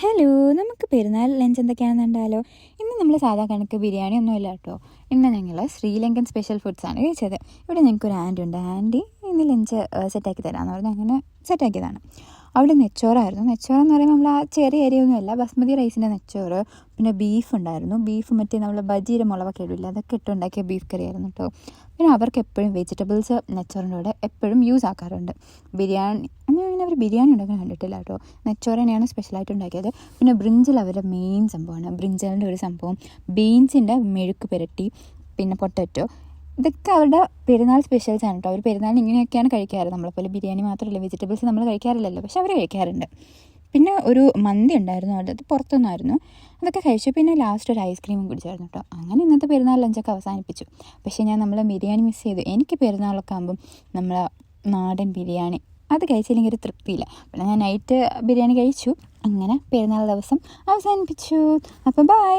Hello, നമുക്ക് പെരുന്നാൾ lunch എന്തൊക്കെയാണെന്ന് കണ്ടാലോ. ഇന്ന് നമ്മൾ സാധാ കണക്ക് ബിരിയാണി ഒന്നുമില്ല കേട്ടോ. ഇന്ന് ഞങ്ങൾ ശ്രീലങ്കൻ സ്പെഷ്യൽ ഫുഡ്സാണ് കഴിച്ചത്. ഇവിടെ ഞങ്ങൾക്കൊരു ആൻറ്റി ഉണ്ട്. ആൻറ്റി ഇന്ന് ലഞ്ച് സെറ്റാക്കി തരാമെന്ന് പറഞ്ഞാൽ അങ്ങനെ സെറ്റാക്കിയതാണ്. അവിടെ നെച്ചോറായിരുന്നു. നെച്ചോറെന്ന് പറയുമ്പോൾ നമ്മൾ ആ ചെറിയ അരിയൊന്നുമല്ല, ബസ്മതി റൈസിൻ്റെ നെച്ചോറ്. പിന്നെ ബീഫ് ഉണ്ടായിരുന്നു. ബീഫ് മറ്റേ നമ്മൾ ബജീര മുളകൊക്കെ ഇടില്ല, അതൊക്കെ ഇട്ടുണ്ടാക്കിയ ബീഫ് കറി ആയിരുന്നു കേട്ടോ. പിന്നെ അവർക്ക് എപ്പോഴും വെജിറ്റബിൾസ് നെച്ചോറിൻ്റെ കൂടെ എപ്പോഴും യൂസ് ആക്കാറുണ്ട്. ബിരിയാണി അങ്ങനെ അവർ ബിരിയാണി ഉണ്ടാക്കാൻ കണ്ടിട്ടില്ല കേട്ടോ. നെച്ചോറ് തന്നെയാണ് സ്പെഷ്യലായിട്ട് ഉണ്ടാക്കിയത്. പിന്നെ ബ്രിഞ്ചൽ അവരുടെ മെയിൻ സംഭവമാണ്. ബ്രിഞ്ചലിൻ്റെ ഒരു സംഭവം, ബീൻസിൻ്റെ മെഴുക്ക് പുരട്ടി, പിന്നെ പൊട്ടറ്റോ, ഇതൊക്കെ അവരുടെ പെരുന്നാൾ സ്പെഷ്യൽസ് ആണ് കേട്ടോ. അവർ പെരുന്നാളിന് ഇങ്ങനെയൊക്കെയാണ് കഴിക്കാറ്. നമ്മളെപ്പോലെ ബിരിയാണി മാത്രമല്ല, വെജിറ്റബിൾസ് നമ്മൾ കഴിക്കാറില്ലല്ലോ, പക്ഷെ അവർ കഴിക്കാറുണ്ട്. പിന്നെ ഒരു മന്തി ഉണ്ടായിരുന്നു, അത് പുറത്തുനിന്നായിരുന്നു. അതൊക്കെ കഴിച്ചു. പിന്നെ ലാസ്റ്റ് ഒരു ഐസ്ക്രീമും കുടിച്ചായിരുന്നു കേട്ടോ. അങ്ങനെ ഇന്നത്തെ പെരുന്നാൾ ലഞ്ചൊക്കെ അവസാനിപ്പിച്ചു. പക്ഷേ നമ്മൾ ബിരിയാണി മിസ് ചെയ്തു. എനിക്ക് പെരുന്നാളൊക്കെ ആകുമ്പം നമ്മൾ നാടൻ ബിരിയാണി അത് കഴിച്ചില്ലെങ്കിൽ ഒരു തൃപ്തിയില്ല. പിന്നെ ഞാൻ നൈറ്റ് ബിരിയാണി കഴിച്ചു. അങ്ങനെ പെരുന്നാൾ ദിവസം അവസാനിപ്പിച്ചു. അപ്പോൾ ബൈ.